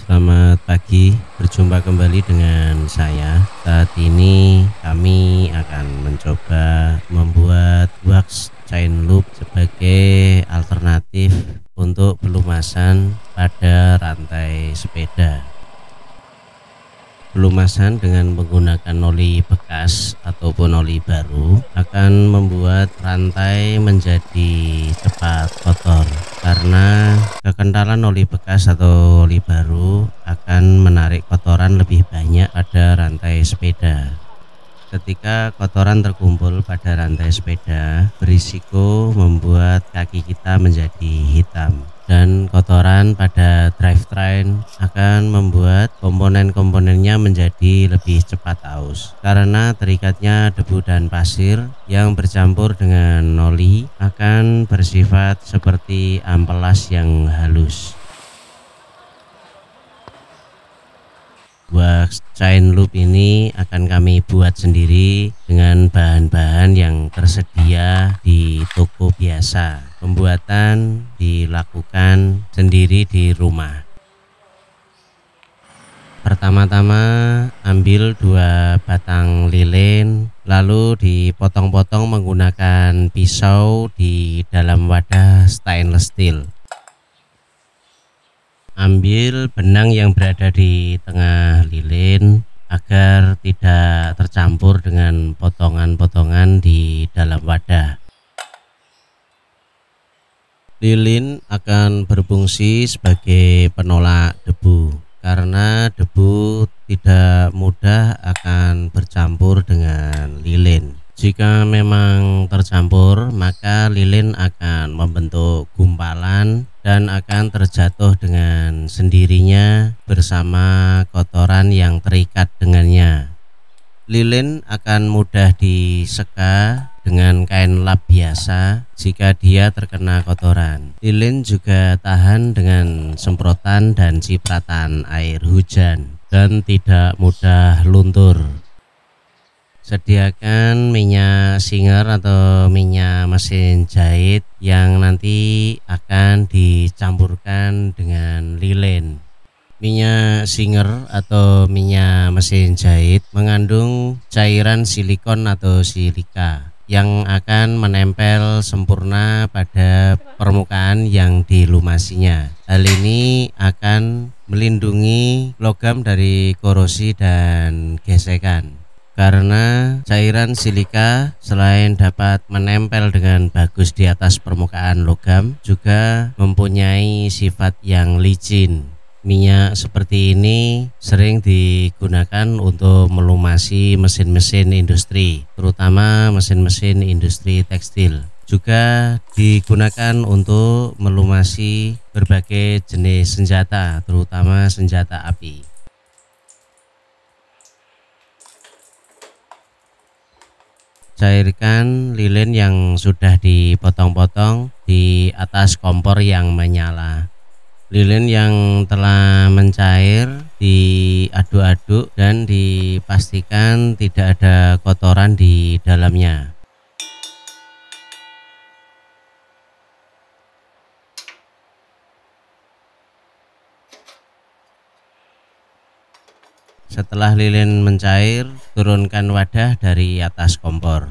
Selamat pagi, berjumpa kembali dengan saya. Saat ini kami akan mencoba membuat wax chain loop sebagai alternatif untuk pelumasan pada rantai sepeda. Pelumasan dengan menggunakan oli bekas ataupun oli baru akan membuat rantai menjadi cepat kotor karena kekentalan oli bekas atau oli baru akan menarik kotoran lebih banyak pada rantai sepeda. Ketika kotoran terkumpul pada rantai sepeda, berisiko membuat kaki kita menjadi hitam. Dan kotoran pada drivetrain akan membuat komponen-komponennya menjadi lebih cepat aus. Karena terikatnya debu dan pasir yang bercampur dengan oli akan bersifat seperti amplas yang halus. Wax chain loop ini akan kami buat sendiri dengan bahan-bahan yang tersedia di toko biasa. Pembuatan dilakukan sendiri di rumah. Pertama-tama ambil 2 batang lilin, lalu dipotong-potong menggunakan pisau di dalam wadah stainless steel. Ambil benang yang berada di tengah lilin agar tidak tercampur dengan potongan-potongan di dalam wadah. Lilin akan berfungsi sebagai penolak debu karena debu tidak mudah akan bercampur dengan lilin. Jika memang tercampur, maka lilin akan membentuk gumpalan dan akan terjatuh dengan sendirinya bersama kotoran yang terikat dengannya. Lilin akan mudah diseka dengan kain lap biasa jika dia terkena kotoran. Lilin juga tahan dengan semprotan dan cipratan air hujan dan tidak mudah luntur. Sediakan minyak singer atau minyak mesin jahit yang nanti akan dicampurkan dengan lilin. Minyak singer atau minyak mesin jahit mengandung cairan silikon atau silika yang akan menempel sempurna pada permukaan yang dilumasinya. Hal ini akan melindungi logam dari korosi dan gesekan. Karena cairan silika selain dapat menempel dengan bagus di atas permukaan logam, juga mempunyai sifat yang licin. Minyak seperti ini sering digunakan untuk melumasi mesin-mesin industri, terutama mesin-mesin industri tekstil. Juga digunakan untuk melumasi berbagai jenis senjata, terutama senjata api. Cairkan lilin yang sudah dipotong-potong di atas kompor yang menyala. Lilin yang telah mencair diaduk-aduk dan dipastikan tidak ada kotoran di dalamnya. Setelah lilin mencair, turunkan wadah dari atas kompor.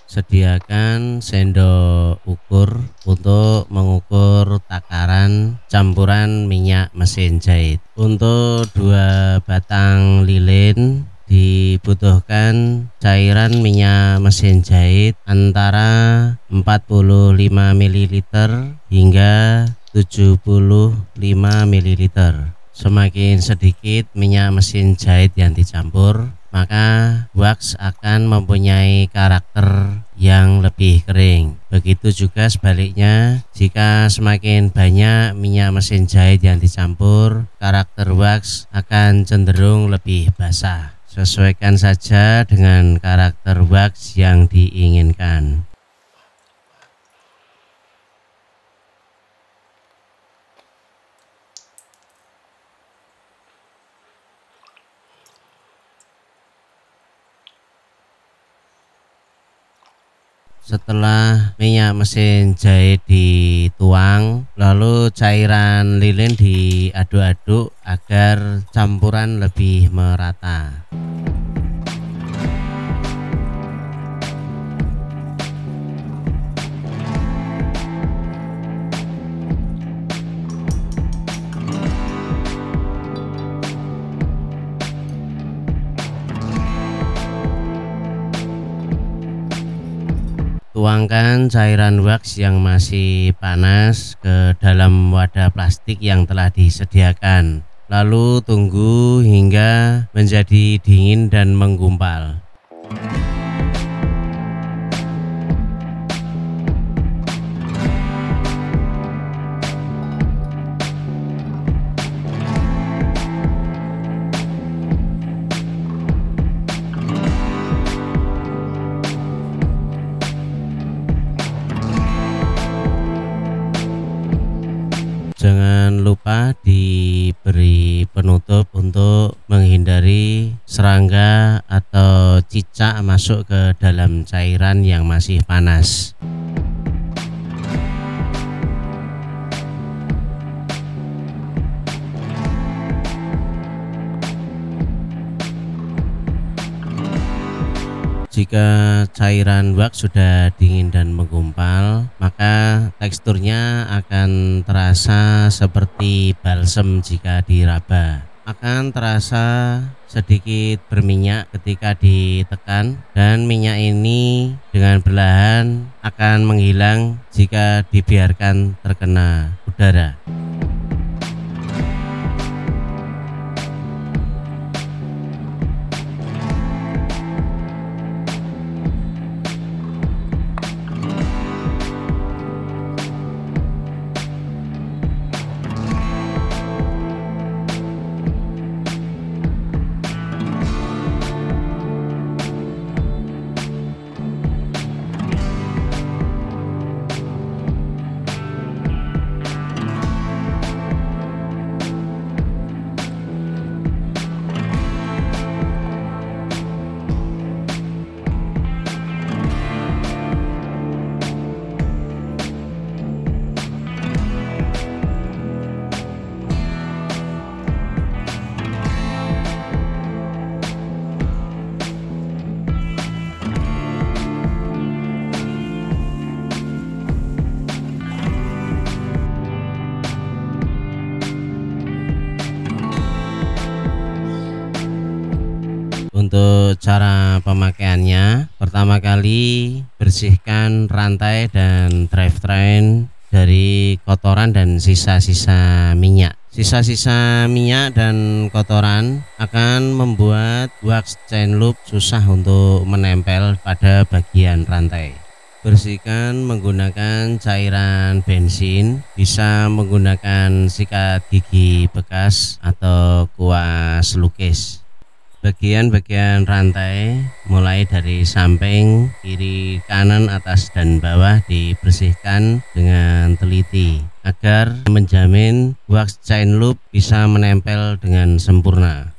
Sediakan sendok ukur untuk mengukur takaran campuran minyak mesin jahit. Untuk 2 batang lilin dibutuhkan cairan minyak mesin jahit antara 45 ml hingga 75 ml. Semakin sedikit minyak mesin jahit yang dicampur, maka wax akan mempunyai karakter yang lebih kering. Begitu juga sebaliknya, jika semakin banyak minyak mesin jahit yang dicampur, karakter wax akan cenderung lebih basah. Sesuaikan saja dengan karakter wax yang diinginkan. Setelah minyak mesin jahit dituang, lalu cairan lilin diaduk-aduk agar campuran lebih merata. Tuangkan cairan wax yang masih panas ke dalam wadah plastik yang telah disediakan. Lalu tunggu hingga menjadi dingin dan menggumpal. Jangan lupa diberi penutup untuk menghindari serangga atau cicak masuk ke dalam cairan yang masih panas. Jika cairan wax sudah dingin dan menggumpal, maka teksturnya akan terasa seperti balsem jika diraba. Akan terasa sedikit berminyak ketika ditekan, dan minyak ini dengan perlahan akan menghilang jika dibiarkan terkena udara. Untuk cara pemakaiannya, pertama kali bersihkan rantai dan drivetrain dari kotoran dan sisa-sisa minyak. Sisa-sisa minyak dan kotoran akan membuat wax chain loop susah untuk menempel pada bagian rantai. Bersihkan menggunakan cairan bensin, bisa menggunakan sikat gigi bekas atau kuas lukis. Bagian-bagian rantai mulai dari samping, kiri, kanan, atas, dan bawah dibersihkan dengan teliti agar menjamin wax chain loop bisa menempel dengan sempurna.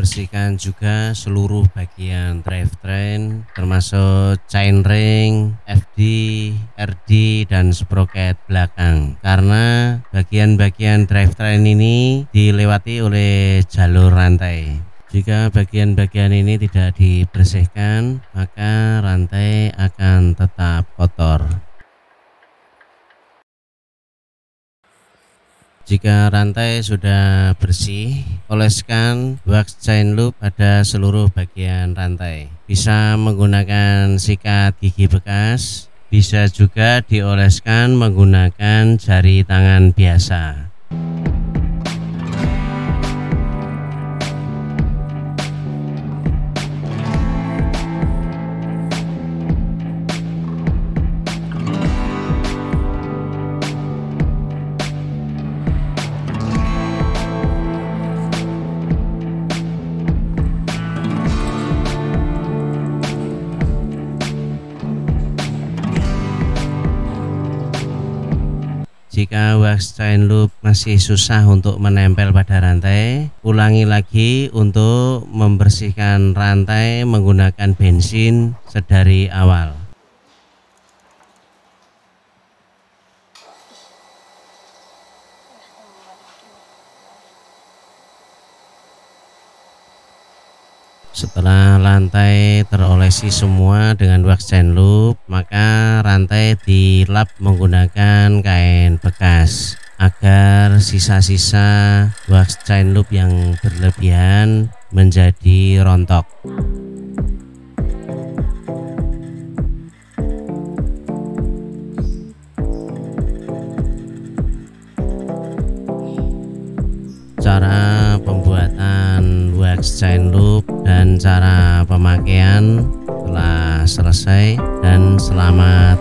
Bersihkan juga seluruh bagian drivetrain termasuk chain ring, FD, RD, dan sprocket belakang, karena bagian-bagian drivetrain ini dilewati oleh jalur rantai. Jika bagian-bagian ini tidak dibersihkan, maka rantai akan tetap kotor. Jika rantai sudah bersih, oleskan wax chain loop pada seluruh bagian rantai. Bisa menggunakan sikat gigi bekas, bisa juga dioleskan menggunakan jari tangan biasa. Jika wax chain loop masih susah untuk menempel pada rantai, ulangi lagi untuk membersihkan rantai menggunakan bensin sedari awal. Setelah lantai terolesi semua dengan wax chain loop, maka rantai dilap menggunakan kain bekas agar sisa-sisa wax chain loop yang berlebihan menjadi rontok. Cara pembuatan wax chain loop dan cara pemakaian telah selesai, dan selamat